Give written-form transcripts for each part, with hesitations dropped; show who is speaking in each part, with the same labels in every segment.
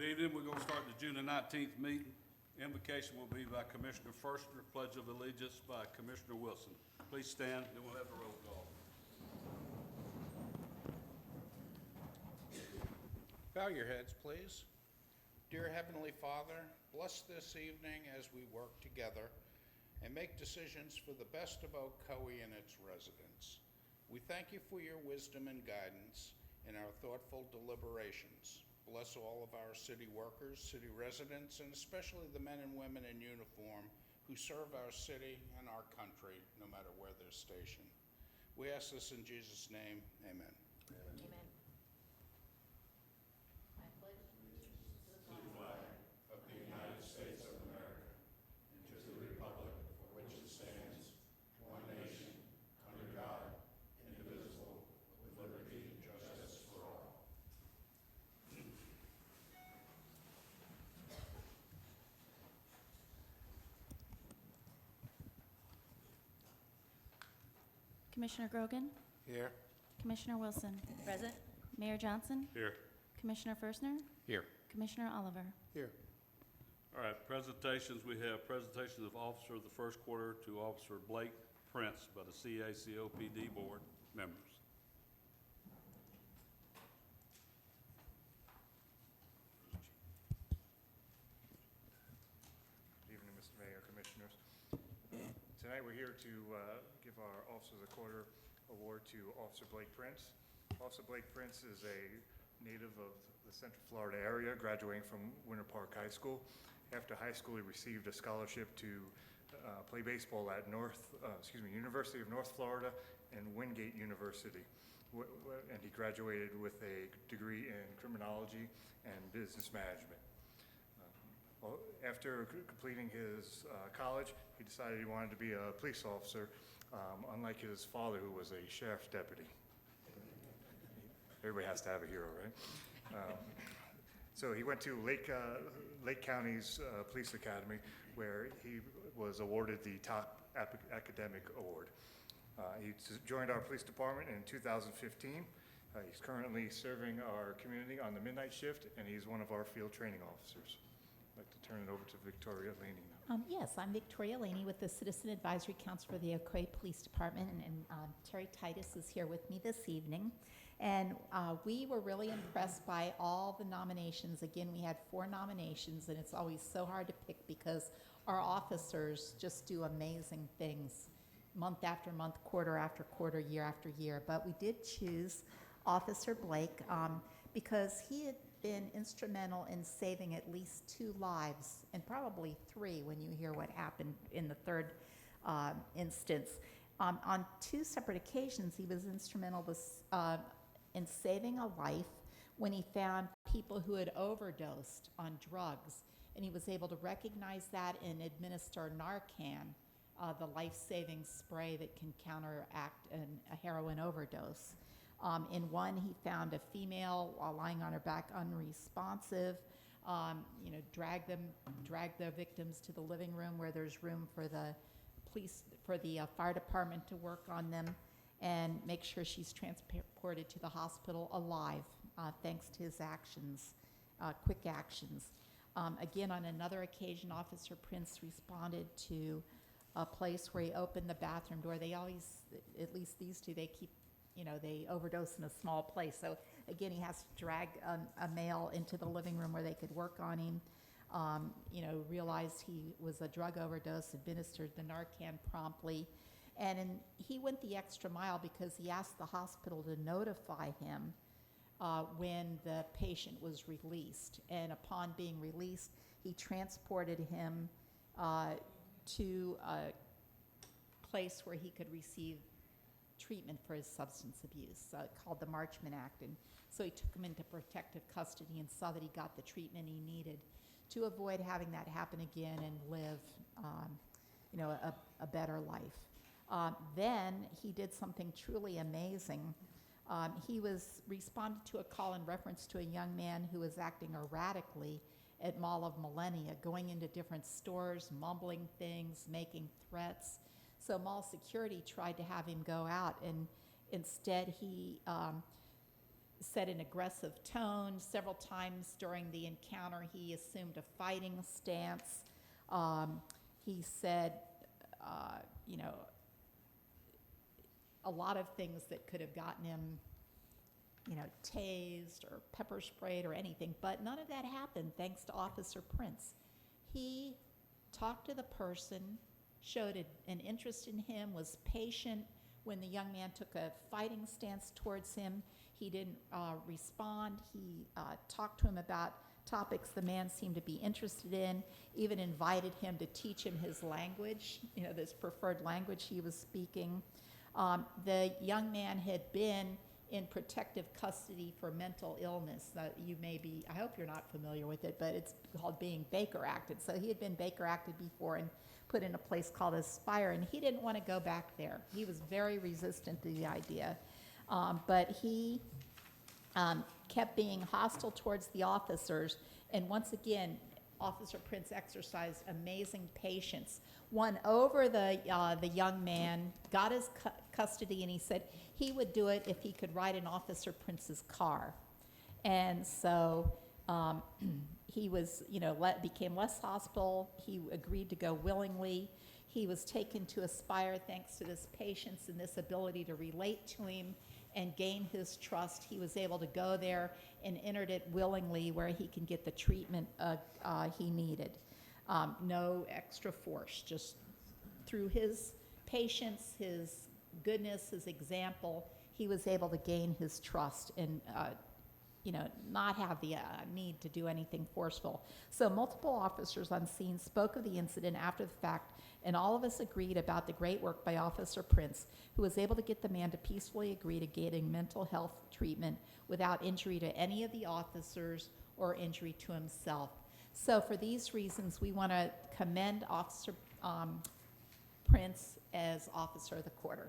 Speaker 1: Good evening. We're going to start the June the 19th meeting. Invocation will be by Commissioner Firstner, Pledge of Allegiance by Commissioner Wilson. Please stand, then we'll have the roll call.
Speaker 2: Bow your heads, please. Dear Heavenly Father, bless this evening as we work together and make decisions for the best of Ocoee and its residents. We thank you for your wisdom and guidance in our thoughtful deliberations. Bless all of our city workers, city residents, and especially the men and women in uniform who serve our city and our country, no matter where they're stationed. We ask this in Jesus' name, amen.
Speaker 3: Amen. I pledge allegiance to the flag
Speaker 2: Of the United States of America, and to the republic for which it stands, one nation, under God, indivisible, with liberty and justice for all.
Speaker 4: Commissioner Grogan,
Speaker 2: Here.
Speaker 4: Commissioner Wilson,
Speaker 3: Present.
Speaker 4: Mayor Johnson,
Speaker 1: Here.
Speaker 4: Commissioner Firstner,
Speaker 2: Here.
Speaker 4: Commissioner Oliver.
Speaker 2: Here.
Speaker 1: All right, presentations. We have presentations of Officer of the First Quarter to Officer Blake Prince by the CACOPD Board members.
Speaker 5: Good evening, Mr. Mayor, Commissioners. Tonight we're here to give our Officer of the Quarter Award to Officer Blake Prince. Officer Blake Prince is a native of the Central Florida area, graduating from Winter Park High School. After high school, he received a scholarship to play baseball at University of North Florida and Wingate University. And he graduated with a degree in criminology and business management. Well, after completing his college, he decided he wanted to be a police officer, unlike his father, who was a sheriff's deputy. Everybody has to have a hero, right? So he went to Lake County's Police Academy, where he was awarded the top academic award. He joined our police department in 2015. He's currently serving our community on the midnight shift, and he's one of our field training officers. I'd like to turn it over to Victoria Laney now.
Speaker 6: Yes, I'm Victoria Laney with the Citizen Advisory Council for the Ocoee Police Department, and Terry Titus is here with me this evening. And we were really impressed by all the nominations. Again, we had 4 nominations, and it's always so hard to pick because our officers just do amazing things month after month, quarter after quarter, year after year. But we did choose Officer Blake because he had been instrumental in saving at least 2 lives, and probably 3 when you hear what happened in the 3rd instance. On 2 separate occasions, he was instrumental in saving a life when he found people who had overdosed on drugs, and he was able to recognize that and administer Narcan, the life-saving spray that can counteract a heroin overdose. In one, he found a female lying on her back unresponsive, drag the victims to the living room where there's room for the fire department to work on them and make sure she's transported to the hospital alive, thanks to his actions, quick actions. Again, on another occasion, Officer Prince responded to a place where he opened the bathroom door. They always, at least these 2, they keep, they overdose in a small place. So again, he has to drag a male into the living room where they could work on him. Realized he was a drug overdose, administered the Narcan promptly. And he went the extra mile because he asked the hospital to notify him when the patient was released. And upon being released, he transported him to a place where he could receive treatment for his substance abuse, called the Marchman Act. And so he took him into protective custody and saw that he got the treatment he needed to avoid having that happen again and live, a better life. Then he did something truly amazing. He responded to a call in reference to a young man who was acting erratically at Mall of Millennia, going into different stores, mumbling things, making threats. So mall security tried to have him go out, and instead he said in aggressive tone. Several times during the encounter, he assumed a fighting stance. He said, you know, a lot of things that could have gotten him, you know, tased or pepper sprayed or anything, but none of that happened thanks to Officer Prince. He talked to the person, showed an interest in him, was patient. When the young man took a fighting stance towards him, he didn't respond. He talked to him about topics the man seemed to be interested in, even invited him to teach him his language, you know, this preferred language he was speaking. The young man had been in protective custody for mental illness. You may be, I hope you're not familiar with it, but it's called being Baker Acted. So he had been Baker Acted before and put in a place called Aspire, and he didn't want to go back there. He was very resistant to the idea. But he kept being hostile towards the officers, and once again, Officer Prince exercised amazing patience, won over the young man, got his custody, and he said he would do it if he could ride in Officer Prince's car. And so he was, you know, became less hostile. He agreed to go willingly. He was taken to Aspire thanks to this patience and this ability to relate to him and gain his trust. He was able to go there and entered it willingly where he can get the treatment he needed. No extra force, just through his patience, his goodness, his example, he was able to gain his trust and you know, not have the need to do anything forceful. So multiple officers on scene spoke of the incident after the fact, and all of us agreed about the great work by Officer Prince, who was able to get the man to peacefully agree to getting mental health treatment without injury to any of the officers or injury to himself. So for these reasons, we want to commend Officer Prince as Officer of the Quarter.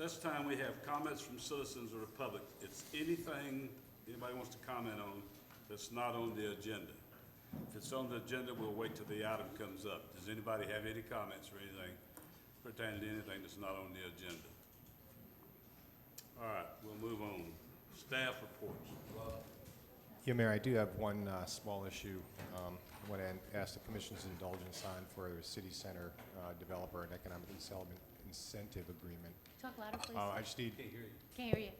Speaker 1: this time we have comments from citizens or the public. It's anything anybody wants to comment on that's not on the agenda. If it's on the agenda, we'll wait till the item comes up. Does anybody have any comments or anything pertaining to anything that's not on the agenda? All right, we'll move on. Staff reports.
Speaker 7: Yeah, Mayor, I do have one small issue. I want to ask the Commission's indulgence on for the City Center Developer and Economic Development Incentive Agreement.
Speaker 3: Talk louder, please.
Speaker 7: I just need,
Speaker 3: Can't hear you.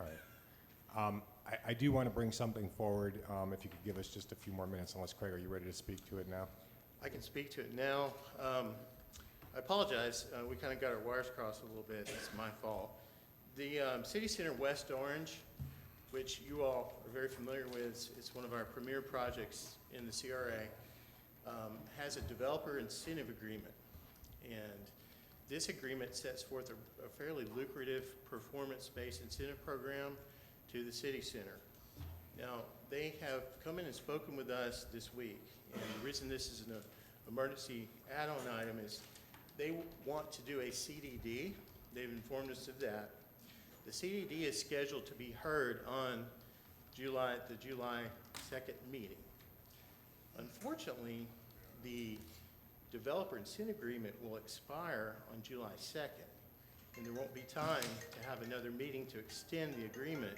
Speaker 7: all right. I do want to bring something forward, if you could give us just a few more minutes, unless, Craig, are you ready to speak to it now?
Speaker 8: I can speak to it now. I apologize, we kind of got our wires crossed a little bit, it's my fault. The City Center West Orange, which you all are very familiar with, it's one of our premier projects in the CRA, has a developer incentive agreement. And this agreement sets forth a fairly lucrative performance-based incentive program to the City Center. Now, they have come in and spoken with us this week, and the reason this is an emergency add-on item is they want to do a CDD. They've informed us of that. The CDD is scheduled to be heard on the July 2nd meeting. Unfortunately, the developer incentive agreement will expire on July 2nd, and there won't be time to have another meeting to extend the agreement.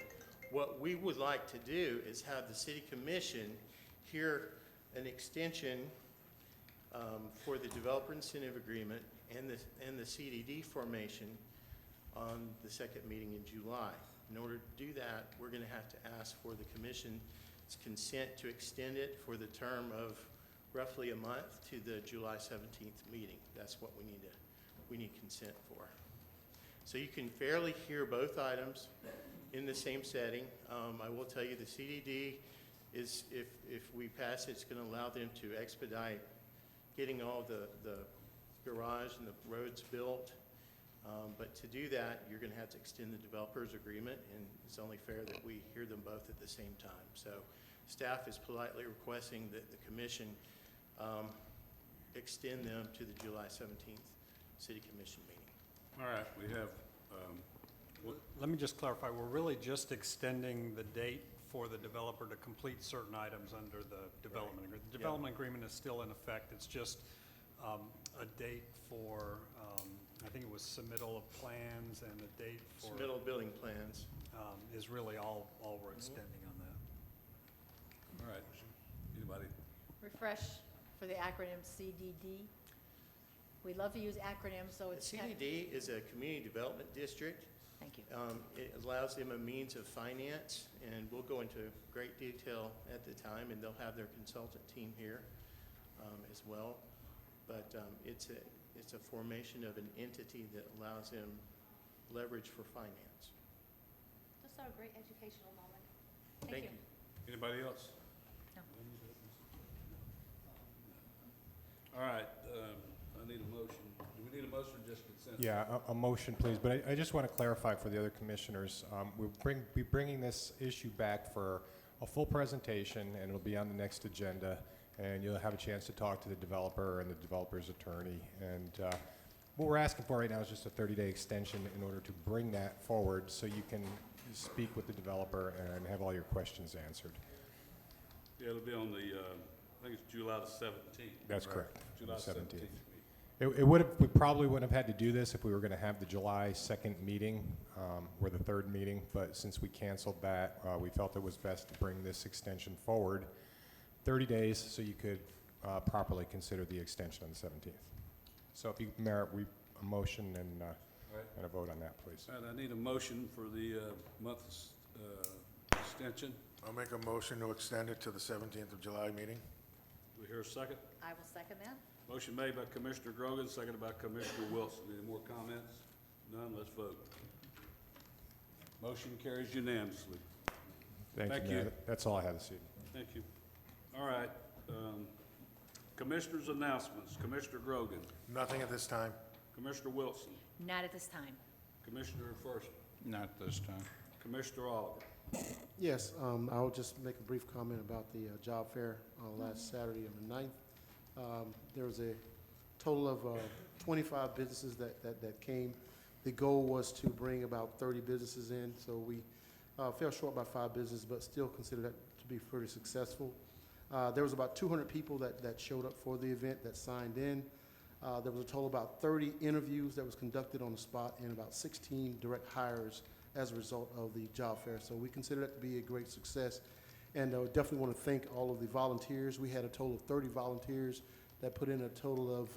Speaker 8: What we would like to do is have the City Commission hear an extension for the developer incentive agreement and the CDD formation on the second meeting in July. In order to do that, we're going to have to ask for the Commission's consent to extend it for the term of roughly a month to the July 17th meeting. That's what we need consent for. So you can fairly hear both items in the same setting. I will tell you the CDD is, if we pass it, it's going to allow them to expedite getting all the garage and the roads built. But to do that, you're going to have to extend the developer's agreement, and it's only fair that we hear them both at the same time. So staff is politely requesting that the Commission extend them to the July 17th City Commission meeting.
Speaker 1: All right, we have,
Speaker 9: Let me just clarify, we're really just extending the date for the developer to complete certain items under the development agreement. The development agreement is still in effect, it's just a date for, I think it was submittal of plans and a date for.
Speaker 8: Submittal of building plans.
Speaker 9: Is really all we're extending on that.
Speaker 1: all right, anybody?
Speaker 3: Refresh for the acronym CDD. We love to use acronyms, so
Speaker 8: The
Speaker 3: it's.
Speaker 8: CDD is a community development district.
Speaker 3: Thank you.
Speaker 8: It allows them a means of finance, and we'll go into great detail at the time, and they'll have their consultant team here as well. But it's a formation of an entity that allows them leverage for finance.
Speaker 3: Just a great educational moment.
Speaker 8: Thank you.
Speaker 1: Anybody else?
Speaker 3: No.
Speaker 1: All right, I need a motion. Do we need a motion or just consent?
Speaker 7: Yeah, a motion, please. But I just want to clarify for the other commissioners, we'll be bringing this issue back for a full presentation, and it'll be on the next agenda, and you'll have a chance to talk to the developer and the developer's attorney. And what we're asking for right now is just a 30-day extension in order to bring that forward so you can speak with the developer and have all your questions answered.
Speaker 1: Yeah, it'll be on the, I think it's July the 17th.
Speaker 7: That's
Speaker 1: right?
Speaker 7: correct,
Speaker 1: July
Speaker 7: the 17th.
Speaker 1: 17th.
Speaker 7: We probably wouldn't have had to do this if we were going to have the July 2nd meeting, or the 3rd meeting, but since we canceled that, we felt it was best to bring this extension forward 30 days so you could properly consider the extension on the 17th. So if you merit a motion and a vote on that, please.
Speaker 1: All right, I need a motion for the month's extension.
Speaker 10: I'll make a motion to extend it to the 17th of July meeting.
Speaker 1: Do we hear a second?
Speaker 3: I will second that.
Speaker 1: Motion made by Commissioner Grogan, seconded by Commissioner Wilson. Any more comments? None, let's vote. Motion carries unanimously. Thank
Speaker 7: Thank you,
Speaker 1: you.
Speaker 7: Mayor. That's all I have this evening.
Speaker 1: Thank you. All right, Commissioners' announcements. Commissioner Grogan,
Speaker 10: Nothing at this time.
Speaker 1: Commissioner Wilson,
Speaker 3: Not at this time.
Speaker 1: Commissioner First,
Speaker 2: Not this time.
Speaker 1: Commissioner Oliver.
Speaker 11: Yes, I'll just make a brief comment about the job fair last Saturday on the 9th. There was a total of 25 businesses that came. The goal was to bring about 30 businesses in, so we fell short by 5 businesses, but still consider that to be pretty successful. There was about 200 people that showed up for the event, that signed in. There was a total of about 30 interviews that was conducted on the spot and about 16 direct hires as a result of the job fair. So we consider that to be a great success. And I definitely want to thank all of the volunteers. We had a total of 30 volunteers that put in a total of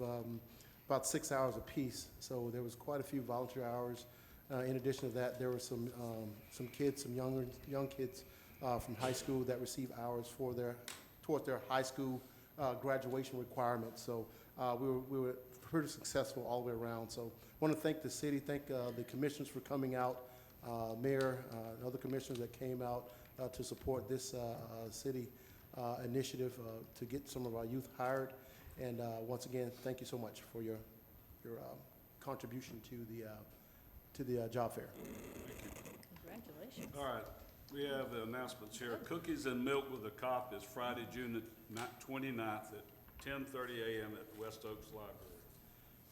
Speaker 11: about 6 hours apiece. So there was quite a few volunteer hours. In addition to that, there were some kids, some young kids from high school that received hours towards their high school graduation requirements. So we were pretty successful all the way around. So I want to thank the city, thank the commissioners for coming out, mayor, and other commissioners that came out to support this city initiative to get some of our youth hired. And once again, thank you so much for your contribution to the job fair.
Speaker 3: Congratulations.
Speaker 1: All right, we have the announcements here. Cookies and Milk with a Cop is Friday, June the 29th at 10:30 a.m. at West Oaks Library.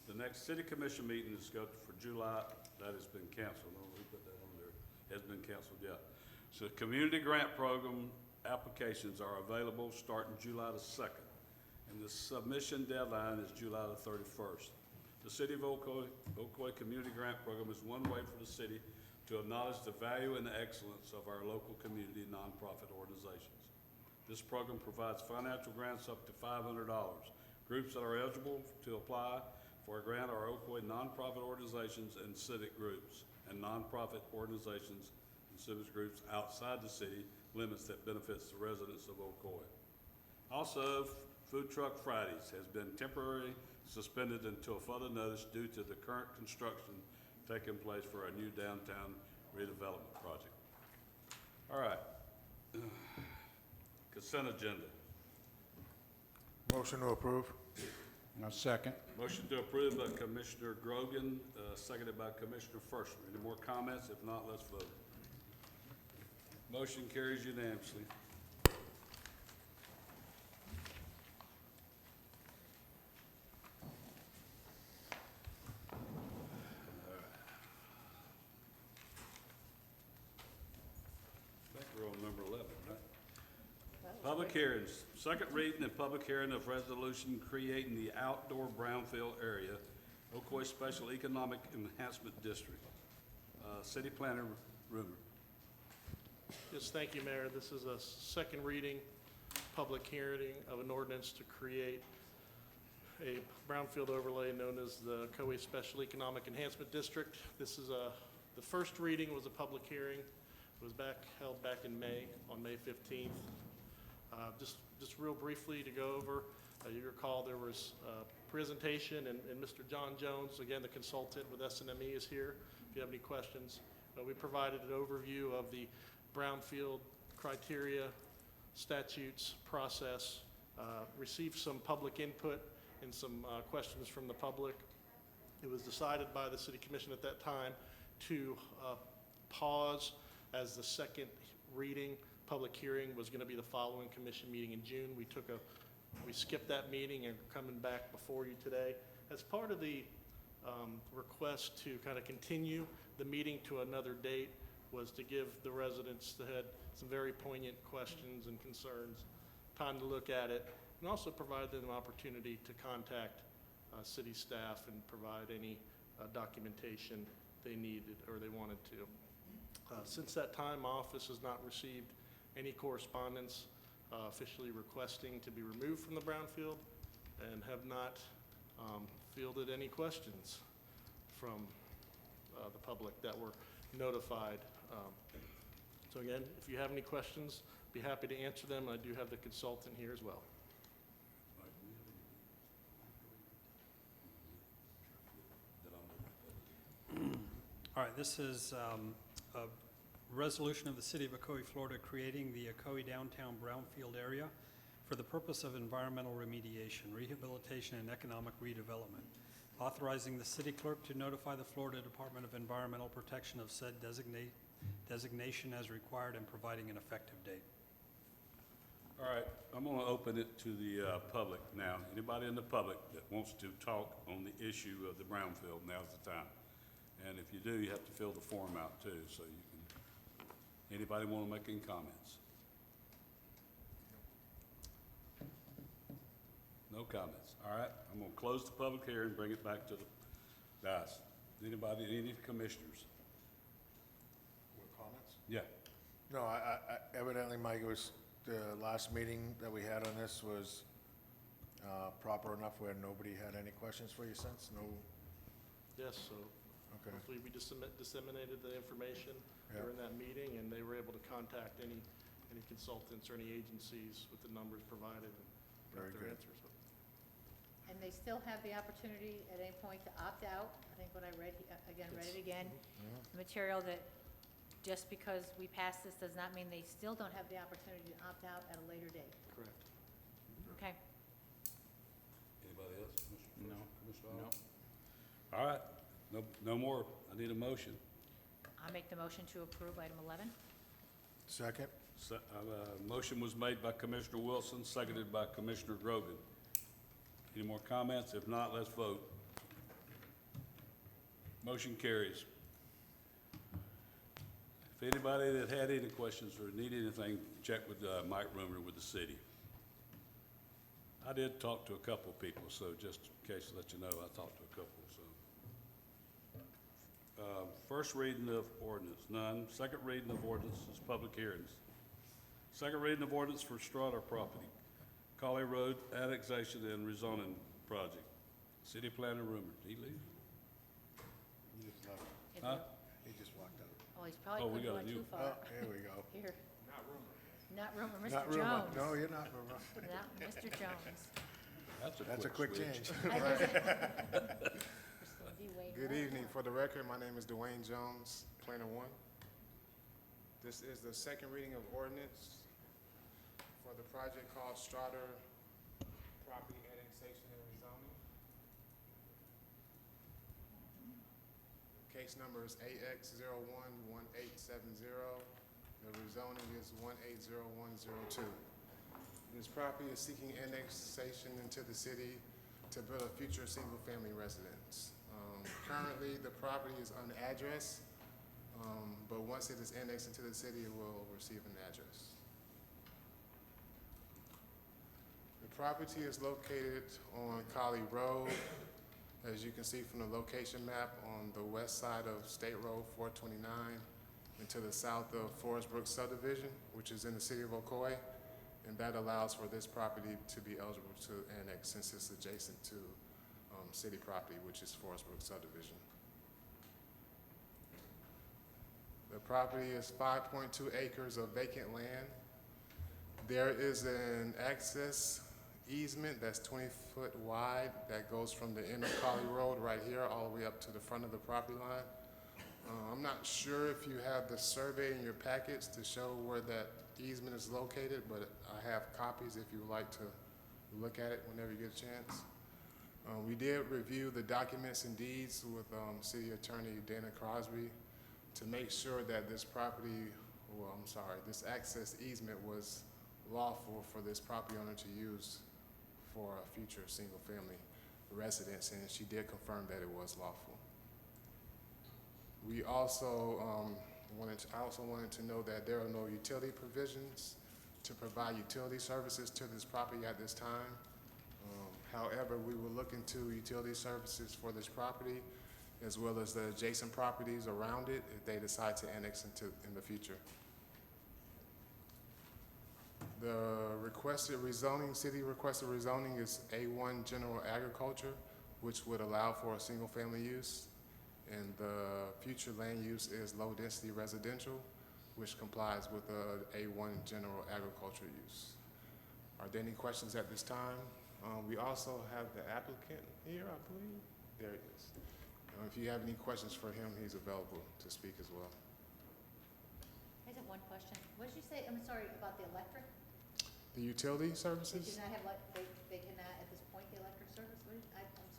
Speaker 1: The next city commission meeting is scheduled for July. That has been canceled. Oh, we put that on there. Has been canceled, yeah. So community grant program applications are available starting July the 2nd. And the submission deadline is July the 31st. The City of Ocoee Community Grant Program is one way for the city to acknowledge the value and the excellence of our local community nonprofit organizations. This program provides financial grants up to $500. Groups that are eligible to apply for a grant are Ocoee nonprofit organizations and civic groups, and nonprofit organizations and civic groups outside the city limits that benefits the residents of Ocoee. Also, Food Truck Fridays has been temporarily suspended until further notice due to the current construction taking place for a new downtown redevelopment project. All right. Consent agenda.
Speaker 10: Motion to approve.
Speaker 2: Now, second.
Speaker 1: Motion to approve by Commissioner Grogan, seconded by Commissioner Firstman. Any more comments? If not, let's vote. Motion carries unanimously. I think we're on number 11, right? Public hearings. Second reading and public hearing of resolution creating the outdoor brownfield area, Ocoee Special Economic Enhancement District. City Planner Rumor.
Speaker 12: Yes, thank you, Mayor. This is a second reading, public hearing of an ordinance to create a brownfield overlay known as the Ocoee Special Economic Enhancement District. This is the first reading was a public hearing. It was held back in May, on May 15th. Just real briefly to go over, you recall there was a presentation, and Mr. John Jones, again, the consultant with SNME, is here. If you have any questions, we provided an overview of the brownfield criteria, statutes, process, received some public input and some questions from the public. It was decided by the City Commission at that time to pause as the second reading. Public hearing was going to be the following commission meeting in June. We skipped that meeting and are coming back before you today. As part of the request to kind of continue the meeting to another date was to give the residents that had some very poignant questions and concerns time to look at it, and also provide them an opportunity to contact city staff and provide any documentation they needed or they wanted to. Since that time, my office has not received any correspondence officially requesting to be removed from the brownfield, and have not fielded any questions from the public that were notified. So again, if you have any questions, be happy to answer them. I do have the consultant here as well.
Speaker 9: All right, this is a resolution of the City of Ocoee, Florida, creating the Ocoee Downtown Brownfield Area for the purpose of environmental remediation, rehabilitation, and economic redevelopment, authorizing the city clerk to notify the Florida Department of Environmental Protection of said designation as required, and providing an effective date.
Speaker 1: All right, I'm going to open it to the public now. Anybody in the public that wants to talk on the issue of the brownfield, now's the time. And if you do, you have to fill the form out too, so you can, anybody want to make any comments? No comments. All right, I'm going to close the public hearing, bring it back to the guys. Anybody, any commissioners?
Speaker 10: With comments?
Speaker 1: Yeah.
Speaker 10: No, evidently, Mike, it was, the last meeting that we had on this was proper enough where nobody had any questions for you since? No?
Speaker 12: Yes, so
Speaker 10: Okay.
Speaker 12: hopefully we disseminated the information
Speaker 10: Yeah.
Speaker 12: during that meeting, and they were able to contact any consultants or any agencies with the numbers provided and
Speaker 10: Very
Speaker 12: got their
Speaker 10: good.
Speaker 12: answers.
Speaker 3: And they still have the opportunity at any point to opt out. I think when I read it again, the material that just because we passed this does not mean they still don't have the opportunity to opt out at a later date.
Speaker 12: Correct.
Speaker 3: Okay?
Speaker 1: Anybody else?
Speaker 2: No.
Speaker 1: Commissioner Arnold? All right, no more. I need a motion.
Speaker 3: I make the motion to approve item 11.
Speaker 10: Second?
Speaker 1: Motion was made by Commissioner Wilson, seconded by Commissioner Grogan. Any more comments? If not, let's vote. Motion carries. If anybody that had any questions or need anything, check with Mike Rumor with the city. I did talk to a couple of people, so just in case to let you know, I talked to a couple, so. First reading of ordinance, none. Second reading of ordinance is public hearings. Second reading of ordinance for Strata property, Ocoee Road annexation and rezoning project. City planner Rumor, did he leave?
Speaker 10: He just left.
Speaker 3: If
Speaker 1: Huh?
Speaker 3: you-
Speaker 10: He just walked out.
Speaker 3: Oh, he's
Speaker 1: Oh,
Speaker 3: probably
Speaker 1: we
Speaker 3: put
Speaker 1: got a
Speaker 3: one
Speaker 1: new-
Speaker 3: too far.
Speaker 10: Oh, here we go.
Speaker 3: Here. Not rumor,
Speaker 10: Not
Speaker 3: Mr.
Speaker 10: rumor.
Speaker 3: Jones.
Speaker 10: No, you're not rumor.
Speaker 3: Not Mr. Jones.
Speaker 10: That's a quick
Speaker 1: switch.
Speaker 10: change.
Speaker 13: Good evening. For the record, my name is Dwayne Jones, Planner One. This is the second reading of ordinance for the project called Strata Property Annexation and Rezoning. Case number is AX011870. The rezoning is 180102. This property is seeking annexation into the city to build a future single-family residence. Currently, the property is unaddressed, but once it is annexed into the city, it will receive an address. The property is located on Ocoee Road, as you can see from the location map, on the west side of State Road 429 and to the south of Forest Brook subdivision, which is in the city of Ocoee, and that allows for this property to be eligible to annex since it's adjacent to city property, which is Forest Brook subdivision. The property is 5.2 acres of vacant land. There is an access easement that's 20 foot wide that goes from the end of Ocoee Road right here all the way up to the front of the property line. I'm not sure if you have the survey in your packets to show where that easement is located, but I have copies if you would like to look at it whenever you get a chance. We did review the documents and deeds with City Attorney Dana Crosby to make sure that this property, this access easement was lawful for this property owner to use for a future single-family residence, and she did confirm that it was lawful. We also I also wanted to know that there are no utility provisions to provide utility services to this property at this time. However, we will look into utility services for this property as well as the adjacent properties around it if they decide to annex in the future. The requested rezoning, city requested rezoning is A1 general agriculture, which would allow for a single family use. And the future land use is low density residential, which complies with the A1 general agriculture use. Are there any questions at this time? We also have the applicant here, I believe. There he is. If you have any questions for him, he's available to speak as well.
Speaker 3: I just have one question. What did you say, I'm sorry, about the electric?
Speaker 13: The utility
Speaker 3: They
Speaker 13: services?
Speaker 3: do not have, they cannot, at this point, the electric service? I'm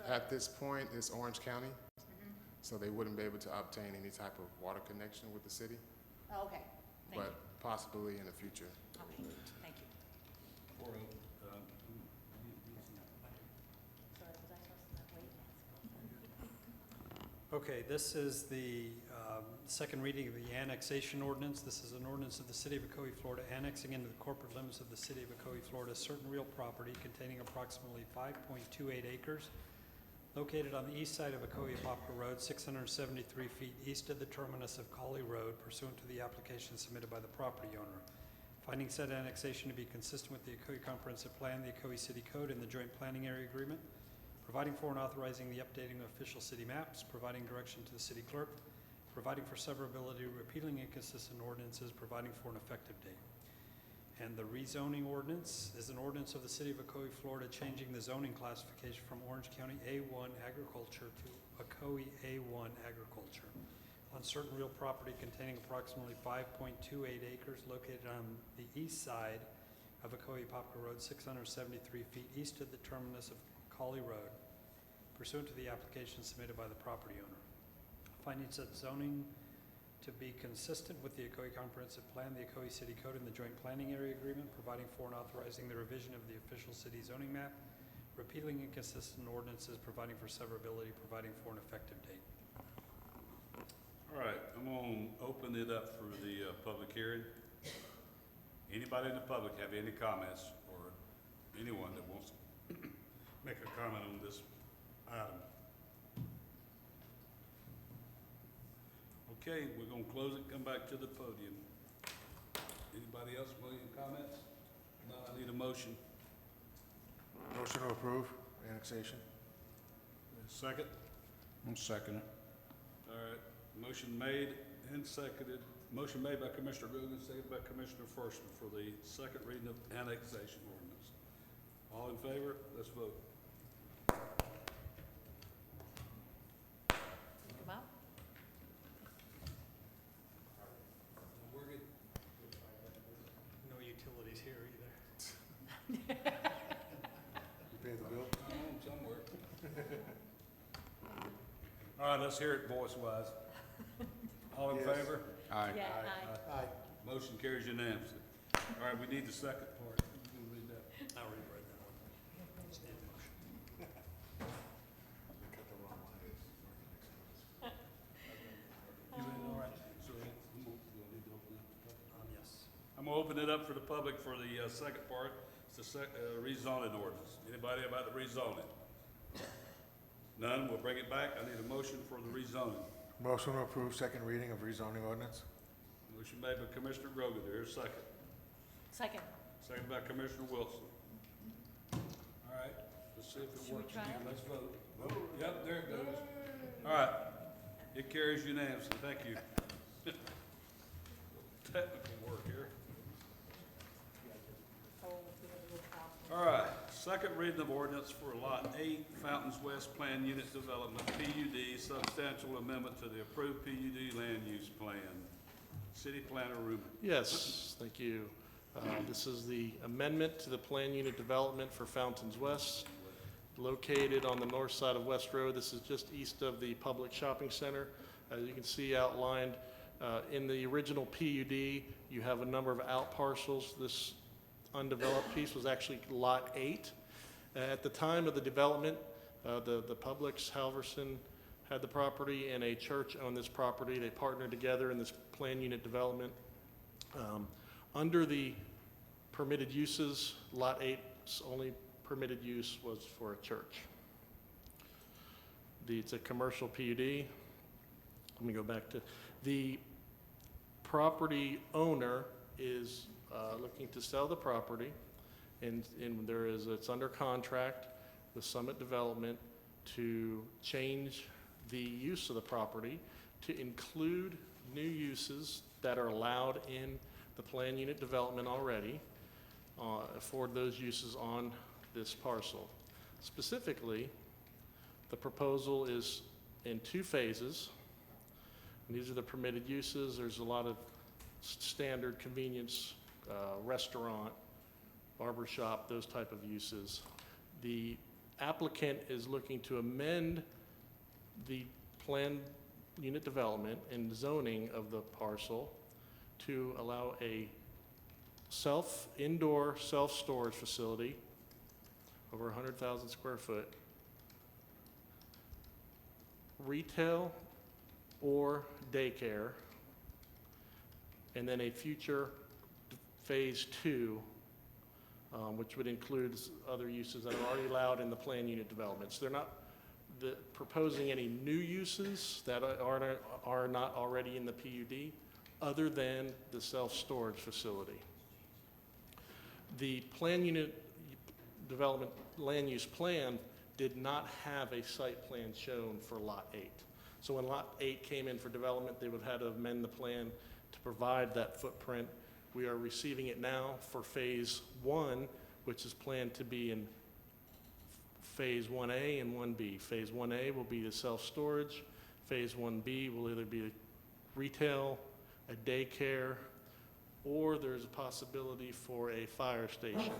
Speaker 3: sorry.
Speaker 13: At this point, it's Orange County, so they wouldn't be able to obtain any type of water connection with the city,
Speaker 3: Oh, okay, thank you.
Speaker 13: but possibly in the future.
Speaker 3: Okay, thank you.
Speaker 1: For,
Speaker 3: Sorry, was I supposed to not wait?
Speaker 9: Okay, this is the second reading of the annexation ordinance. This is an ordinance of the City of Ocoee, Florida, annexing into the corporate limits of the City of Ocoee, Florida, certain real property containing approximately 5.28 acres located on the east side of Ocoee-Apopka Road, 673 feet east of the terminus of Cawley Road, pursuant to the application submitted by the property owner. Finding said annexation to be consistent with the Ocoee Comprehensive Plan, the Ocoee City Code, and the Joint Planning Area Agreement, providing for and authorizing the updating of official city maps, providing direction to the city clerk, providing for severability, repealing inconsistent ordinances, providing for an effective date. And the rezoning ordinance is an ordinance of the City of Ocoee, Florida, changing the zoning classification from Orange County A1 Agriculture to Ocoee A1 Agriculture on certain real property containing approximately 5.28 acres located on the east side of Ocoee-Apopka Road, 673 feet east of the terminus of Cawley Road, pursuant to the application submitted by the property owner. Finding such zoning to be consistent with the Ocoee Comprehensive Plan, the Ocoee City Code, and the Joint Planning Area Agreement, providing for and authorizing the revision of the official city zoning map, repealing inconsistent ordinances, providing for severability, providing for an effective date.
Speaker 1: All right, I'm gonna open it up for the public hearing. Anybody in the public have any comments, or anyone that wants to make a comment on this item? Okay, we're gonna close it, come back to the podium. Anybody else with any comments? No, I need a motion.
Speaker 10: Motion to approve annexation.
Speaker 1: Second?
Speaker 2: I'll second it.
Speaker 1: All right, motion made and seconded. Motion made by Commissioner Goodwin, seconded by Commissioner Forsman for the second reading of annexation ordinance. All in favor? Let's vote.
Speaker 3: Come out.
Speaker 1: We're good.
Speaker 9: No utilities here either.
Speaker 10: You pay the bill?
Speaker 1: I'm home somewhere. All right, let's hear it voice-wise. All in
Speaker 10: Yes.
Speaker 1: favor?
Speaker 2: Aye.
Speaker 3: Yeah, aye.
Speaker 1: Motion carries unanimously. All right, we need the second part. You can read that.
Speaker 9: I'll rewrite that one. Just need a motion.
Speaker 10: Cut the wrong line.
Speaker 1: You read it all right? So, do I need to open it?
Speaker 9: Yes.
Speaker 1: I'm gonna open it up for the public for the second part. It's the rezoning ordinance. Anybody about the rezoning? None, we'll bring it back. I need a motion for the rezoning.
Speaker 10: Motion to approve second reading of rezoning ordinance.
Speaker 1: Motion made by Commissioner Grogan, there's a second.
Speaker 3: Second.
Speaker 1: Second by Commissioner Wilson. All right, let's see if it
Speaker 3: Should we
Speaker 1: works
Speaker 3: try
Speaker 1: again.
Speaker 3: it?
Speaker 1: Let's vote. Yep, there it goes. All right, it carries unanimously, thank you. Technical work here. All right, second reading of ordinance for Lot 8, Fountains West Plan Unit Development, PUD, substantial amendment to the approved PUD land use plan. City Planner Rubin.
Speaker 12: Yes, thank you. This is the amendment to the plan unit development for Fountains West, located on the north side of West Road. This is just east of the public shopping center. As you can see outlined in the original PUD, you have a number of out parcels. This undeveloped piece was actually Lot 8. At the time of the development, the Publix, Halverson, had the property, and a church owned this property. They partnered together in this plan unit development. Under the permitted uses, Lot 8's only permitted use was for a church. It's a commercial PUD. Let me go back to, the property owner is looking to sell the property, and it's under contract with Summit Development to change the use of the property to include new uses that are allowed in the plan unit development already, afford those uses on this parcel. Specifically, the proposal is in 2 phases. And these are the permitted uses. There's a lot of standard convenience, restaurant, barber shop, those type of uses. The applicant is looking to amend the plan unit development and zoning of the parcel to allow a indoor self-storage facility over 100,000 square foot, retail or daycare, and then a future phase 2, which would include other uses that are already allowed in the plan unit developments. They're not proposing any new uses that are not already in the PUD, other than the self-storage facility. The plan unit development land use plan did not have a site plan shown for Lot 8. So when Lot 8 came in for development, they would have had to amend the plan to provide that footprint. We are receiving it now for phase 1, which is planned to be in phase 1A and 1B. Phase 1A will be the self-storage. Phase 1B will either be retail, a daycare, or there's a possibility for a fire station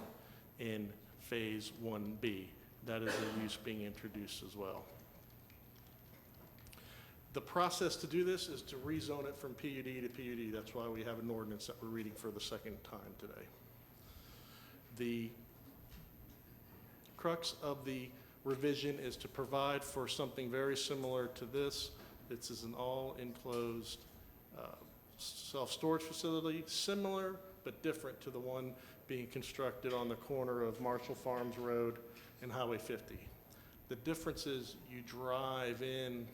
Speaker 12: in phase 1B. That is a use being introduced as well. The process to do this is to rezone it from PUD to PUD. That's why we have an ordinance that we're reading for the second time today. The crux of the revision is to provide for something very similar to this. This is an all-enclosed self-storage facility, similar but different to the one being constructed on the corner of Marshall Farms Road and Highway 50. The difference is you drive in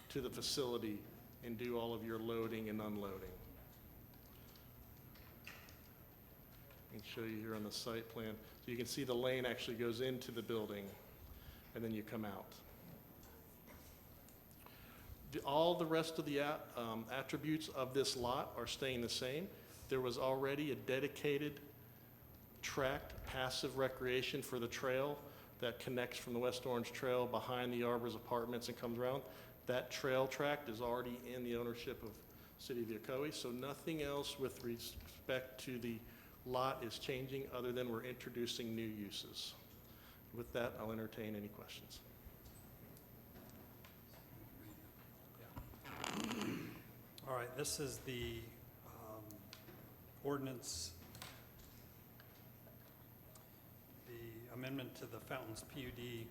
Speaker 12: to the facility and do all of your loading and unloading. I can show you here on the site plan. So you can see the lane actually goes into the building and then you come out. All the rest of the attributes of this lot are staying the same. There was already a dedicated tract passive recreation for the trail that connects from the West Orange Trail behind the Arbors Apartments and comes around. That trail tract is already in the ownership of City of Ocoee, so nothing else with respect to the lot is changing other than we're introducing new uses. With that, I'll entertain any questions.
Speaker 9: All right, this is the ordinance, the amendment to the Fountains PUD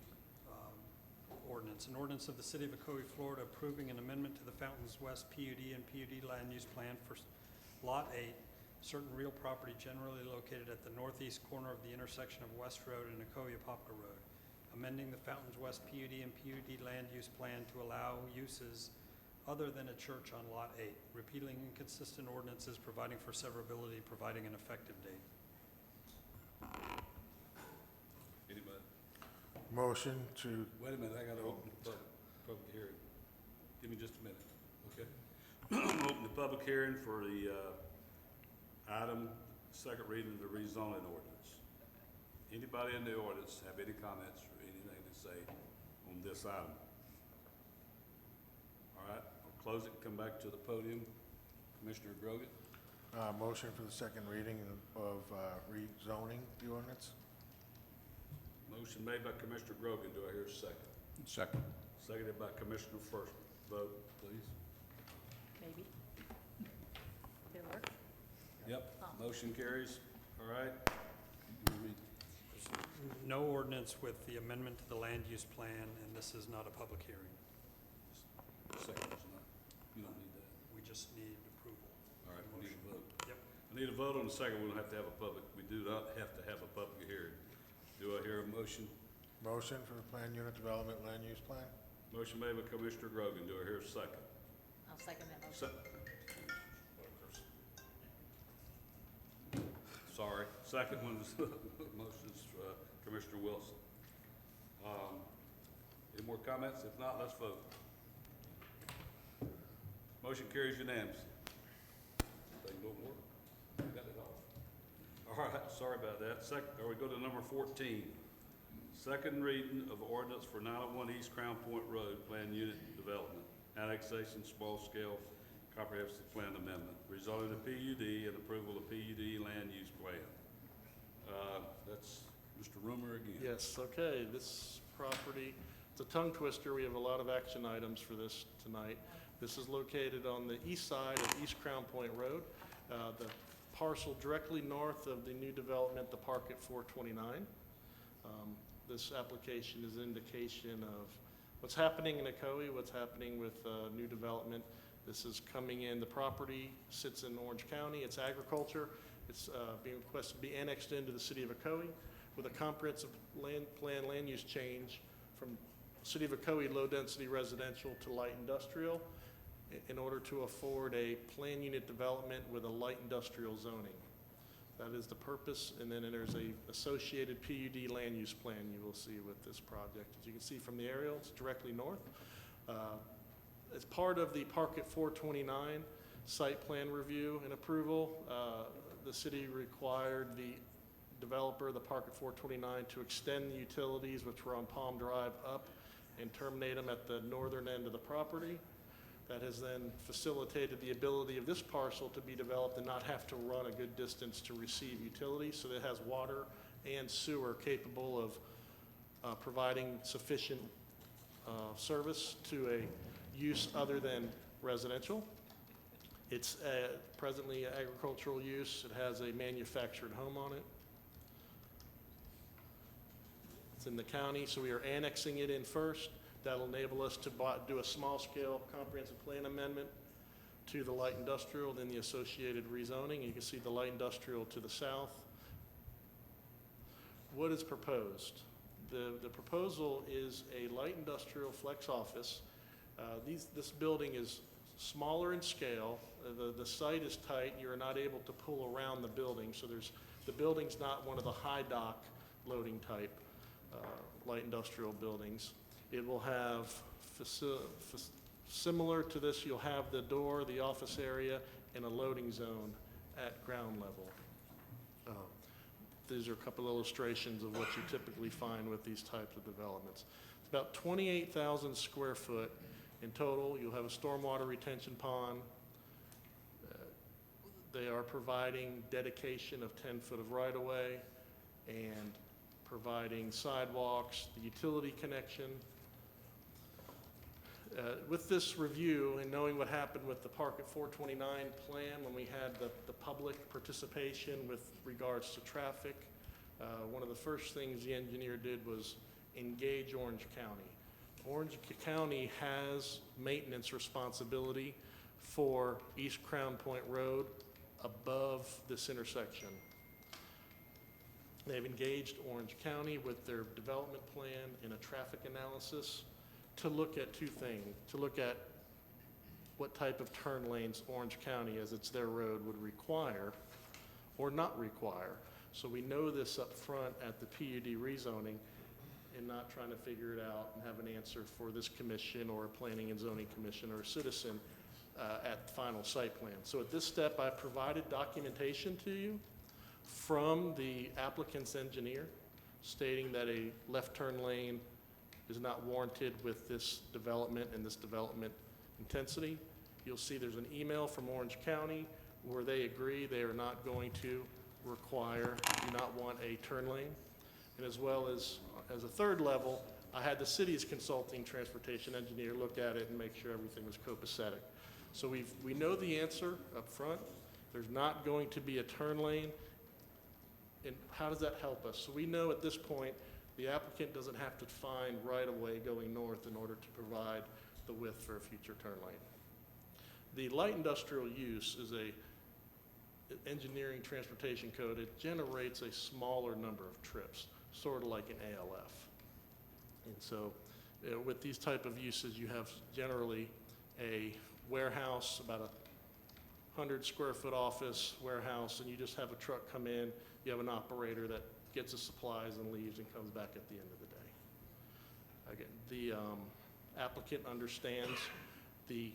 Speaker 9: ordinance. An ordinance of the City of Ocoee, Florida, approving an amendment to the Fountains West PUD and PUD land use plan for Lot 8, certain real property generally located at the northeast corner of the intersection of West Road and Ocoee-Apopka Road, amending the Fountains West PUD and PUD land use plan to allow uses other than a church on Lot 8, repealing inconsistent ordinances, providing for severability, providing an effective date.
Speaker 1: Anybody?
Speaker 10: Motion to,
Speaker 1: Wait a minute, I gotta open the public hearing. Give me just a minute, okay? Open the public hearing for the item, second reading of the rezoning ordinance. Anybody in the audience have any comments or anything to say on this item? All right, I'll close it and come back to the podium. Commissioner Grogan?
Speaker 10: motion for the second reading of rezoning the ordinance.
Speaker 1: Motion made by Commissioner Grogan. Do I hear a second?
Speaker 2: Second.
Speaker 1: Seconded by Commissioner First. Vote, please.
Speaker 3: Maybe. Did it work?
Speaker 1: Yep, motion carries. All right.
Speaker 9: No ordinance with the amendment to the land use plan, and this is not a public hearing.
Speaker 1: Second, is not, you don't need that.
Speaker 9: We just need approval.
Speaker 1: All right, we need a vote.
Speaker 9: Yep.
Speaker 1: I need a vote on the second. We don't have to have a public, we do not have to have a public hearing. Do I hear a motion?
Speaker 10: Motion for the plan unit development land use plan.
Speaker 1: Motion made by Commissioner Grogan. Do I hear a second?
Speaker 3: I'll second that motion.
Speaker 1: Sorry. Second one is, motion's Commissioner Wilson. Any more comments? If not, let's vote. Motion carries unanimously. Thing don't work. I got it all. All right, sorry about that. We go to number 14. Second reading of ordinance for 901 East Crown Point Road Plan Unit Development, Annexation, Small Scale Comprehensive Plan Amendment, rezoning the PUD and approval of PUD Land Use Plan. That's Mr. Rumor again.
Speaker 12: Yes, okay, this property, it's a tongue twister. We have a lot of action items for this tonight. This is located on the east side of East Crown Point Road, the parcel directly north of the new development, the Park at 429. This application is indication of what's happening in Ocoee, what's happening with new development. This is coming in, the property sits in Orange County, it's agriculture. It's being requested to be annexed into the city of Ocoee with a comprehensive land use change from city of Ocoee low-density residential to light industrial in order to afford a plan unit development with a light industrial zoning. That is the purpose, and then there's a associated PUD land use plan you will see with this project. As you can see from the aerial, it's directly north. As part of the Park at 429 site plan review and approval, the city required the developer, the Park at 429, to extend the utilities, which were on Palm Drive, up and terminate them at the northern end of the property. That has then facilitated the ability of this parcel to be developed and not have to run a good distance to receive utilities. So it has water and sewer capable of providing sufficient service to a use other than residential. It's presently agricultural use. It has a manufactured home on it. It's in the county, so we are annexing it in first. That'll enable us to do a small-scale comprehensive plan amendment to the light industrial, then the associated rezoning. You can see the light industrial to the south. What is proposed? The proposal is a light industrial flex office. This building is smaller in scale. The site is tight. You're not able to pull around the building, so the building's not one of the high dock loading type light industrial buildings. It will have, similar to this, you'll have the door, the office area, and a loading zone at ground level. These are a couple illustrations of what you typically find with these types of developments. It's about 28,000 square foot in total. You'll have a stormwater retention pond. They are providing dedication of 10 foot of right-of-way and providing sidewalks, the utility connection. With this review and knowing what happened with the Park at 429 plan when we had the public participation with regards to traffic, one of the first things the engineer did was engage Orange County. Orange County has maintenance responsibility for East Crown Point Road above this intersection. They've engaged Orange County with their development plan and a traffic analysis to look at two things, to look at what type of turn lanes Orange County, as it's their road, would require or not require. So we know this up front at the PUD rezoning and not trying to figure it out and have an answer for this commission or a planning and zoning commission or a citizen at the final site plan. So at this step, I provided documentation to you from the applicant's engineer stating that a left turn lane is not warranted with this development and this development intensity. You'll see there's an email from Orange County where they agree they are not going to require, do not want a turn lane. And as well as a third level, I had the city's consulting transportation engineer look at it and make sure everything was copacetic. So we know the answer up front. There's not going to be a turn lane. And how does that help us? So we know at this point the applicant doesn't have to find right-of-way going north in order to provide the width for a future turn lane. The light industrial use is a engineering transportation code. It generates a smaller number of trips, sort of like an ALF. And so with these type of uses, you have generally a warehouse, about a 100 square foot office warehouse, and you just have a truck come in. You have an operator that gets the supplies and leaves and comes back at the end of the day. Again, the applicant understands the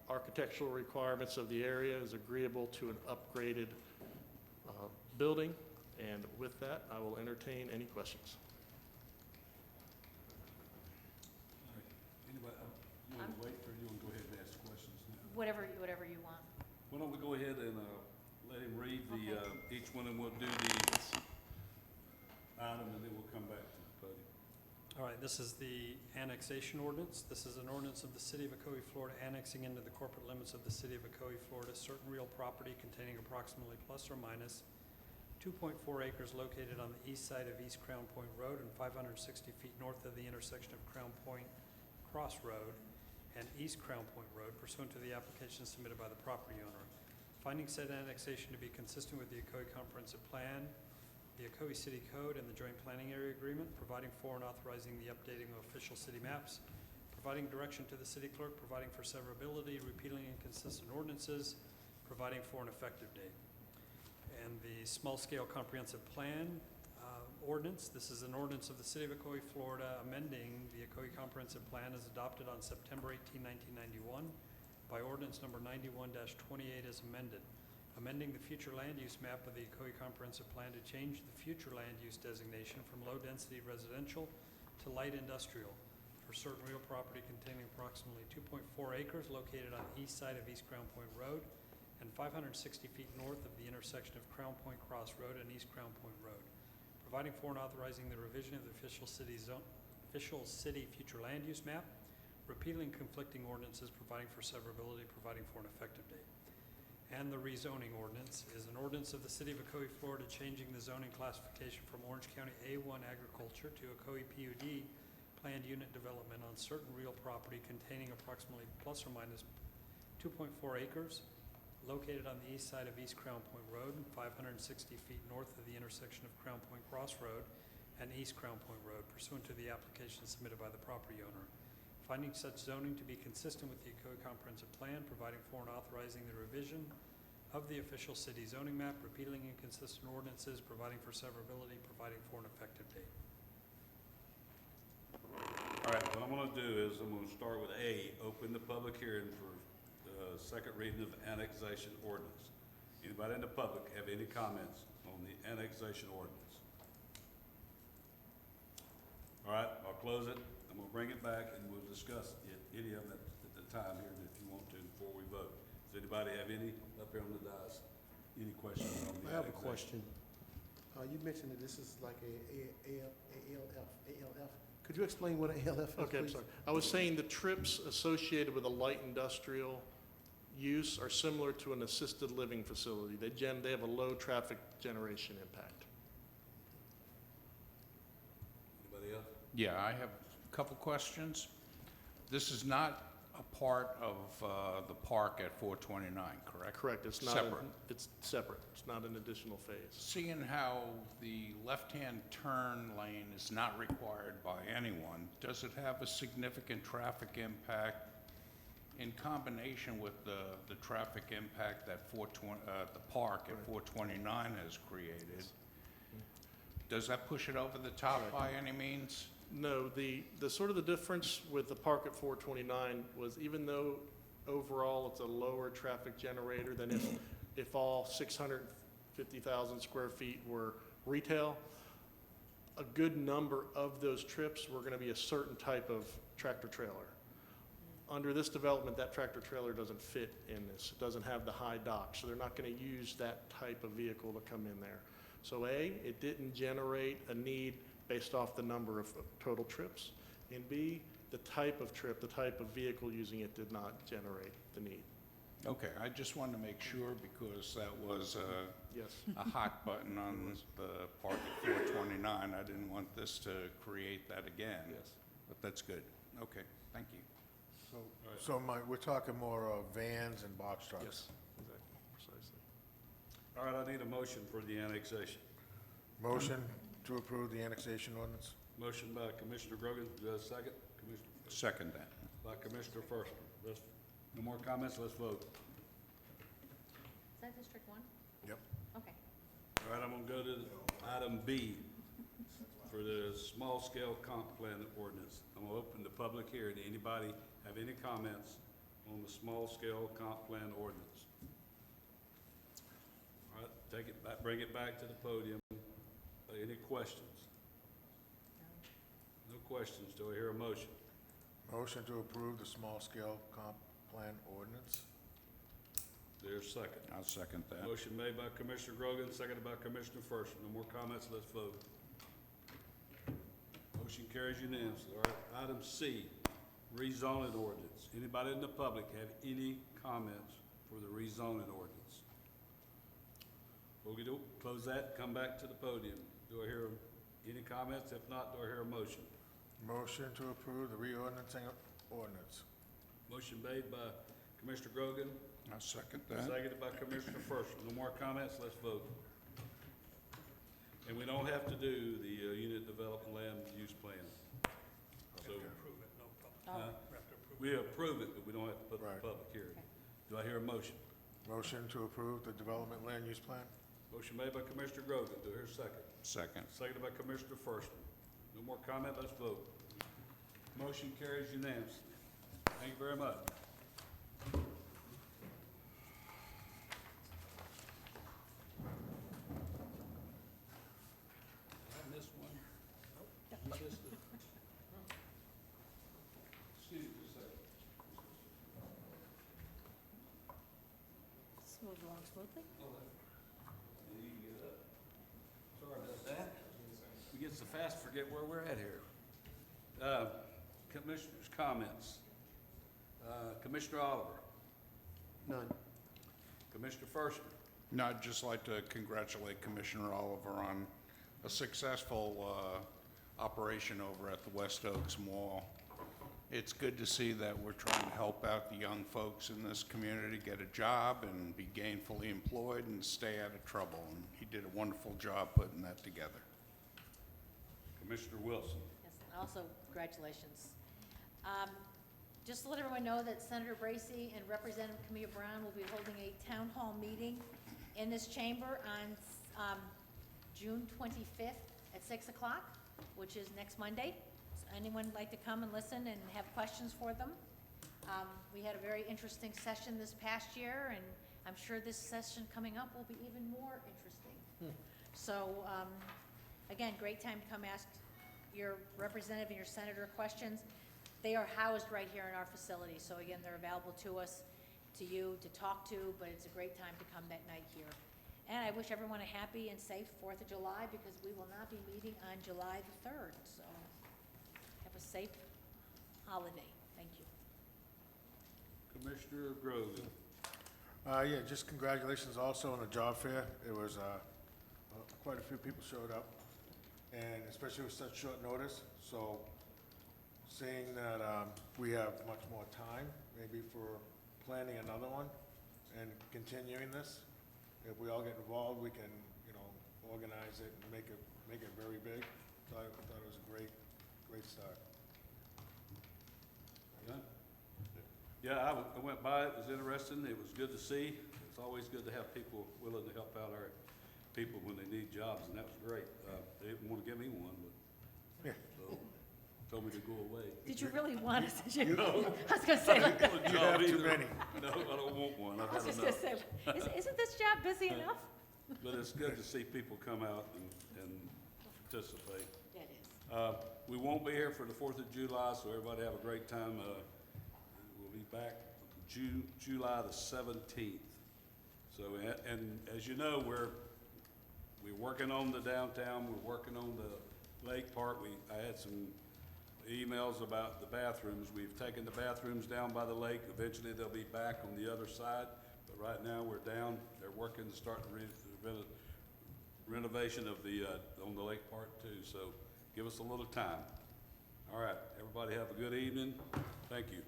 Speaker 12: architectural requirements of the area, is agreeable to an upgraded building, and with that, I will entertain any questions.
Speaker 1: All right. Anybody, you want to wait, or you want to go ahead and ask questions now?
Speaker 3: Whatever you want.
Speaker 1: Why don't we go ahead and let him read the, each one, and we'll do the item, and then we'll come back to the podium.
Speaker 9: All right, this is the annexation ordinance. This is an ordinance of the City of Ocoee, Florida, annexing into the corporate limits of the City of Ocoee, Florida, certain real property containing approximately plus or minus 2.4 acres located on the east side of East Crown Point Road and 560 feet north of the intersection of Crown Point Cross Road and East Crown Point Road pursuant to the application submitted by the property owner. Finding said annexation to be consistent with the Ocoee Comprehensive Plan, the Ocoee City Code, and the Joint Planning Area Agreement, providing for and authorizing the updating of official city maps, providing direction to the city clerk, providing for severability, repealing inconsistent ordinances, providing for an effective date. And the small-scale comprehensive plan ordinance, this is an ordinance of the City of Ocoee, Florida, amending the Ocoee Comprehensive Plan as adopted on September 18, 1991 by ordinance number 91-28 as amended, amending the future land use map of the Ocoee Comprehensive Plan to change the future land use designation from low-density residential to light industrial for certain real property containing approximately 2.4 acres located on the east side of East Crown Point Road and 560 feet north of the intersection of Crown Point Cross Road and East Crown Point Road, providing for and authorizing the revision of the official city future land use map, repealing conflicting ordinances, providing for severability, providing for an effective date. And the rezoning ordinance is an ordinance of the City of Ocoee, Florida, changing the zoning classification from Orange County A1 agriculture to Ocoee PUD planned unit development on certain real property containing approximately plus or minus 2.4 acres located on the east side of East Crown Point Road, 560 feet north of the intersection of Crown Point Cross Road and East Crown Point Road pursuant to the application submitted by the property owner. Finding such zoning to be consistent with the Ocoee Comprehensive Plan, providing for and authorizing the revision of the official city zoning map, repealing inconsistent ordinances, providing for severability, providing for an effective date.
Speaker 1: All right, what I'm gonna do is I'm gonna start with A, open the public hearing for the second reading of the annexation ordinance. Anybody in the public have any comments on the annexation ordinance? All right, I'll close it. I'm gonna bring it back and we'll discuss any of them at the time here if you want to before we vote. Does anybody have any up here on the dais? Any questions on the annexation?
Speaker 11: I have a question. You mentioned that this is like ALF. Could you explain what an ALF is,
Speaker 12: Okay, I'm
Speaker 11: please?
Speaker 12: sorry. I was saying the trips associated with a light industrial use are similar to an assisted living facility. They have a low traffic generation impact.
Speaker 1: Anybody else?
Speaker 2: Yeah, I have a couple questions. This is not a part of the park at 429, correct?
Speaker 12: Correct, it's not.
Speaker 2: Separate.
Speaker 12: It's separate, it's not an additional phase.
Speaker 2: Seeing how the left-hand turn lane is not required by anyone, does it have a significant traffic impact in combination with the traffic impact that the park at 429 has created? Does that push it over the top by any means?
Speaker 12: No, the sort of the difference with the park at 429 was even though overall it's a lower traffic generator than if all 650,000 square feet were retail, a good number of those trips were going to be a certain type of tractor trailer. Under this development, that tractor trailer doesn't fit in this. It doesn't have the high dock, so they're not going to use that type of vehicle to come in there. So A, it didn't generate a need based off the number of total trips, and B, the type of trip, the type of vehicle using it did not generate the need.
Speaker 2: Okay, I just wanted to make sure because that was
Speaker 12: Yes.
Speaker 2: a hot button on the park at 429. I didn't want this to create that again.
Speaker 12: Yes.
Speaker 2: But that's good. Okay, thank you.
Speaker 10: So Mike, we're talking more vans and box trucks?
Speaker 12: Yes, exactly, precisely.
Speaker 1: All right, I need a motion for the annexation.
Speaker 10: Motion to approve the annexation ordinance?
Speaker 1: Motion by Commissioner Grogan, do I have a second? Commissioner?
Speaker 2: Second that.
Speaker 1: By Commissioner First. No more comments, let's vote.
Speaker 3: Is that District 1?
Speaker 10: Yep.
Speaker 3: Okay.
Speaker 1: All right, I'm gonna go to item B for the small-scale comp plan ordinance. I'm gonna open the public hearing. Anybody have any comments on the small-scale comp plan ordinance? All right, take it back, bring it back to the podium. Any questions? No questions. Do I hear a motion?
Speaker 10: Motion to approve the small-scale comp plan ordinance?
Speaker 1: There's a second.
Speaker 2: I'll second that.
Speaker 1: Motion made by Commissioner Grogan, seconded by Commissioner First. No more comments, let's vote. Motion carries unanimously. All right, item C, rezoning ordinance. Anybody in the public have any comments for the rezoning ordinance? Okey-doke, close that, come back to the podium. Do I hear any comments? If not, do I hear a motion?
Speaker 10: Motion to approve the reordinancing ordinance.
Speaker 1: Motion made by Commissioner Grogan,
Speaker 2: I second that.
Speaker 1: seconded by Commissioner First. No more comments, let's vote. And we don't have to do the unit development land use plan. So,
Speaker 9: Approve it, no problem.
Speaker 3: Oh,
Speaker 1: huh?
Speaker 9: We have to approve.
Speaker 1: We approve it, but we don't have to put it in
Speaker 10: Right.
Speaker 1: public hearing. Do I hear a motion?
Speaker 10: Motion to approve the development land use plan.
Speaker 1: Motion made by Commissioner Grogan. Do I hear a second?
Speaker 2: Second.
Speaker 1: Seconded by Commissioner Firstman. No more comment, let's vote. Motion carries unanimously. Thank you very much. I missed one. You missed it. Excuse me a second.
Speaker 3: Let's move along smoothly.
Speaker 1: You can get up. Sorry about that. We get so fast, forget where we're at here. Commissioners' comments. Commissioner Oliver,
Speaker 11: None.
Speaker 1: Commissioner Firstman.
Speaker 2: No, I'd just like to congratulate Commissioner Oliver on a successful operation over at the West Oaks Mall. It's good to see that we're trying to help out the young folks in this community get a job and be gainfully employed and stay out of trouble. And he did a wonderful job putting that together.
Speaker 1: Commissioner Wilson.
Speaker 3: Yes, and also congratulations. Just to let everyone know that Senator Bracy and Representative Camille Brown will be holding a town hall meeting in this chamber on June 25th at 6 o'clock, which is next Monday. So anyone would like to come and listen and have questions for them? We had a very interesting session this past year, and I'm sure this session coming up will be even more interesting. So, again, great time to come ask your representative and your senator questions. They are housed right here in our facility, so again, they're available to us, to you, to talk to, but it's a great time to come that night here. And I wish everyone a happy and safe 4th of July, because we will not be meeting on July the 3rd, so have a safe holiday. Thank you.
Speaker 1: Commissioner Grogan.
Speaker 10: Yeah, just congratulations also on the job fair. It was, quite a few people showed up, and especially with such short notice. So seeing that we have much more time, maybe for planning another one and continuing this. If we all get involved, we can, organize it and make it very big. So I thought it was a great start.
Speaker 1: Yeah, I went by, it was interesting, it was good to see. It's always good to have people willing to help out our people when they need jobs, and that was great. They didn't want to give me one, but,
Speaker 10: Yeah.
Speaker 1: so, told me to go away.
Speaker 3: Did you really want us?
Speaker 1: No.
Speaker 3: I was gonna say,
Speaker 1: I don't want a
Speaker 10: You
Speaker 1: job
Speaker 10: have too
Speaker 1: either.
Speaker 10: many.
Speaker 1: No, I don't want one, I've
Speaker 3: I was
Speaker 1: had
Speaker 3: just gonna
Speaker 1: enough.
Speaker 3: say, isn't this job busy enough?
Speaker 1: But it's good to see people come out and participate.
Speaker 3: It is.
Speaker 1: We won't be here for the 4th of July, so everybody have a great time. We'll be back July the 17th. So, and as you know, we're working on the downtown, we're working on the lake part. I had some emails about the bathrooms. We've taken the bathrooms down by the lake. Eventually, they'll be back on the other side. But right now, we're down. They're working to start the renovation of the, on the lake part too. So give us a little time. All right, everybody have a good evening. Thank you.